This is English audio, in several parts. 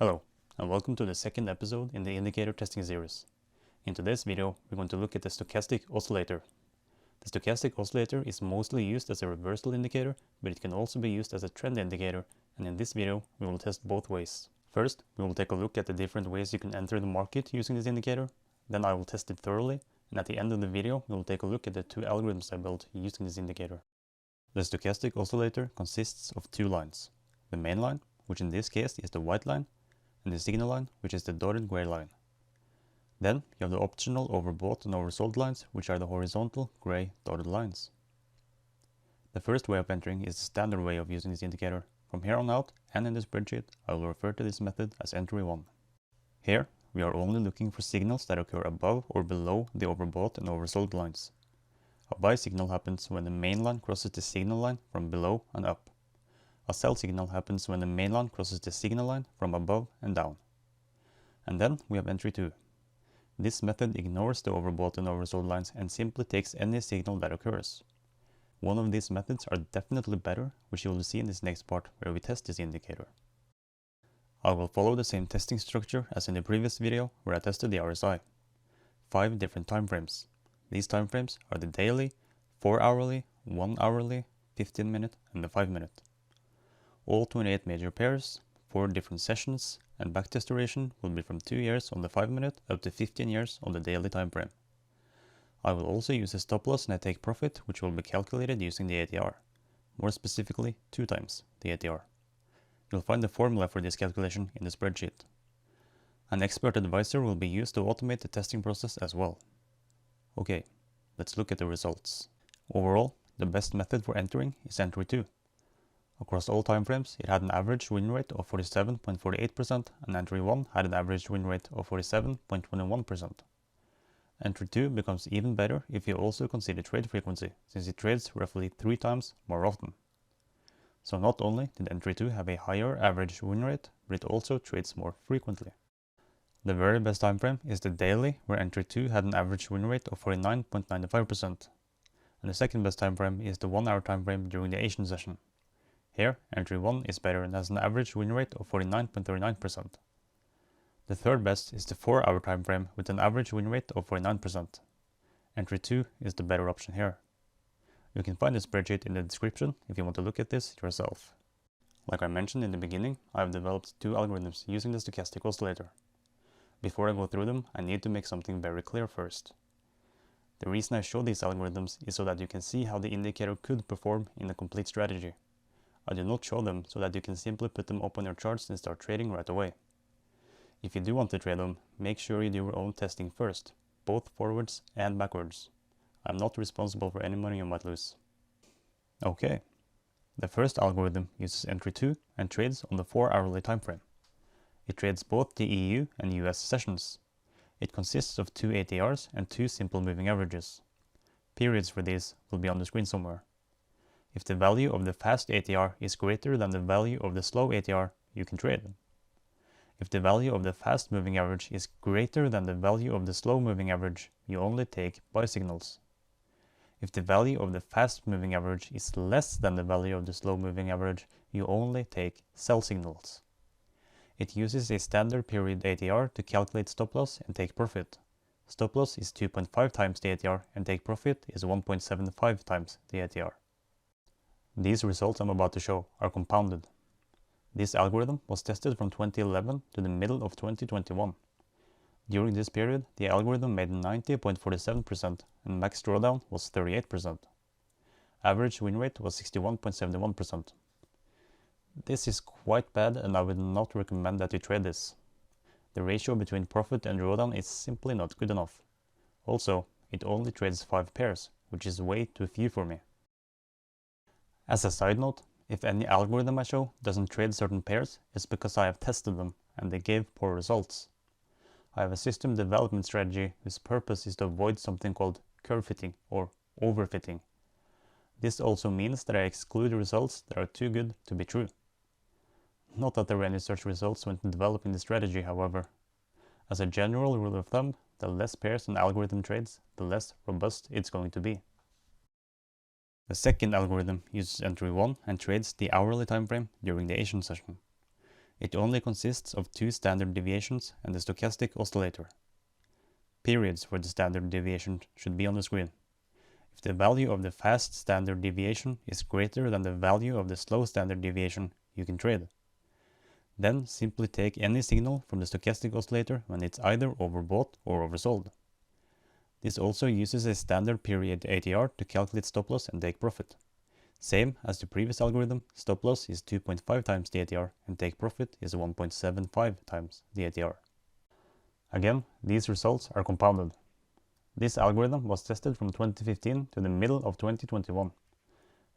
Hello, and welcome to the second episode in the indicator testing series. In today's video, we're going to look at the stochastic oscillator. The stochastic oscillator is mostly used as a reversal indicator, but it can also be used as a trend indicator, and in this video, we will test both ways. First, we will take a look at the different ways you can enter the market using this indicator. Then I will test it thoroughly, and at the end of the video, we will take a look at the two algorithms I built using this indicator. The stochastic oscillator consists of two lines. The main line, which in this case is the white line, and the signal line, which is the dotted gray line. Then you have the optional overbought and oversold lines, which are the horizontal gray dotted lines. The first way of entering is the standard way of using this indicator. From here on out, and in the spreadsheet, I will refer to this method as entry 1. Here, we are only looking for signals that occur above or below the overbought and oversold lines. A buy signal happens when the main line crosses the signal line from below and up. A sell signal happens when the main line crosses the signal line from above and down. And then we have entry 2. This method ignores the overbought and oversold lines and simply takes any signal that occurs. One of these methods are definitely better, which you will see in this next part where we test this indicator. I will follow the same testing structure as in the previous video where I tested the RSI. 5 different time frames. These time frames are the daily, 4 hourly, 1 hourly, 15 minute and the 5 minute. All 28 major pairs, 4 different sessions, and backtest duration will be from 2 years on the 5 minute up to 15 years on the daily time frame. I will also use a stop loss and a take profit, which will be calculated using the ATR. More specifically, 2 times the ATR. You'll find the formula for this calculation in the spreadsheet. An expert advisor will be used to automate the testing process as well. Okay, let's look at the results. Overall, the best method for entering is entry 2. Across all time frames, it had an average win rate of 47.48%, and entry 1 had an average win rate of 47.21%. Entry 2 becomes even better if you also consider trade frequency, since it trades roughly 3 times more often. So not only did entry 2 have a higher average win rate, but it also trades more frequently. The very best time frame is the daily, where entry 2 had an average win rate of 49.95%. And the second best time frame is the 1 hour time frame during the Asian session. Here, entry 1 is better and has an average win rate of 49.39%. The third best is the 4 hour time frame with an average win rate of 49%. Entry 2 is the better option here. You can find the spreadsheet in the description if you want to look at this yourself. Like I mentioned in the beginning, I have developed 2 algorithms using the stochastic oscillator. Before I go through them, I need to make something very clear first. The reason I show these algorithms is so that you can see how the indicator could perform in a complete strategy. I do not show them so that you can simply put them up on your charts and start trading right away. If you do want to trade them, make sure you do your own testing first, both forwards and backwards. I'm not responsible for any money you might lose. Okay, the first algorithm uses entry 2 and trades on the 4 hourly time frame. It trades both the EU and US sessions. It consists of 2 ATRs and 2 simple moving averages. Periods for these will be on the screen somewhere. If the value of the fast ATR is greater than the value of the slow ATR, you can trade. If the value of the fast moving average is greater than the value of the slow moving average, you only take buy signals. If the value of the fast moving average is less than the value of the slow moving average, you only take sell signals. It uses a standard period ATR to calculate stop loss and take profit. Stop loss is 2.5 times the ATR and take profit is 1.75 times the ATR. These results I'm about to show are compounded. This algorithm was tested from 2011 to the middle of 2021. During this period, the algorithm made 90.47% and max drawdown was 38%. Average win rate was 61.71%. This is quite bad and I would not recommend that you trade this. The ratio between profit and drawdown is simply not good enough. Also, it only trades 5 pairs, which is way too few for me. As a side note, if any algorithm I show doesn't trade certain pairs, it's because I have tested them and they gave poor results. I have a system development strategy whose purpose is to avoid something called curve fitting or overfitting. This also means that I exclude results that are too good to be true. Not that there were any such results when developing the strategy, however. As a general rule of thumb, the less pairs an algorithm trades, the less robust it's going to be. The second algorithm uses entry 1 and trades the hourly time frame during the Asian session. It only consists of 2 standard deviations and the stochastic oscillator. Periods for the standard deviation should be on the screen. If the value of the fast standard deviation is greater than the value of the slow standard deviation, you can trade. Then simply take any signal from the stochastic oscillator when it's either overbought or oversold. This also uses a standard period ATR to calculate stop loss and take profit. Same as the previous algorithm, stop loss is 2.5 times the ATR and take profit is 1.75 times the ATR. Again, these results are compounded. This algorithm was tested from 2015 to the middle of 2021.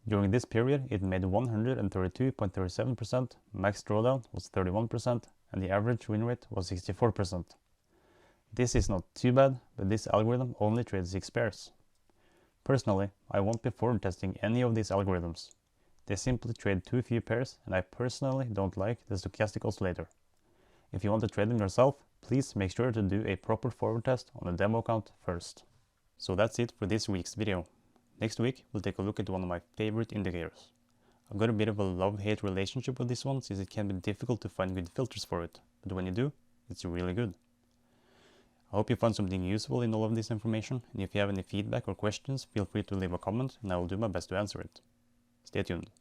During this period, it made 132.37%, max drawdown was 31%, and the average win rate was 64%. This is not too bad, but this algorithm only trades 6 pairs. Personally, I won't be forward testing any of these algorithms. They simply trade too few pairs, and I personally don't like the stochastic oscillator. If you want to trade them yourself, please make sure to do a proper forward test on a demo account first. So that's it for this week's video. Next week, we'll take a look at one of my favorite indicators. I've got a bit of a love-hate relationship with this one since it can be difficult to find good filters for it, but when you do, it's really good. I hope you found something useful in all of this information, and if you have any feedback or questions, feel free to leave a comment and I will do my best to answer it. Stay tuned.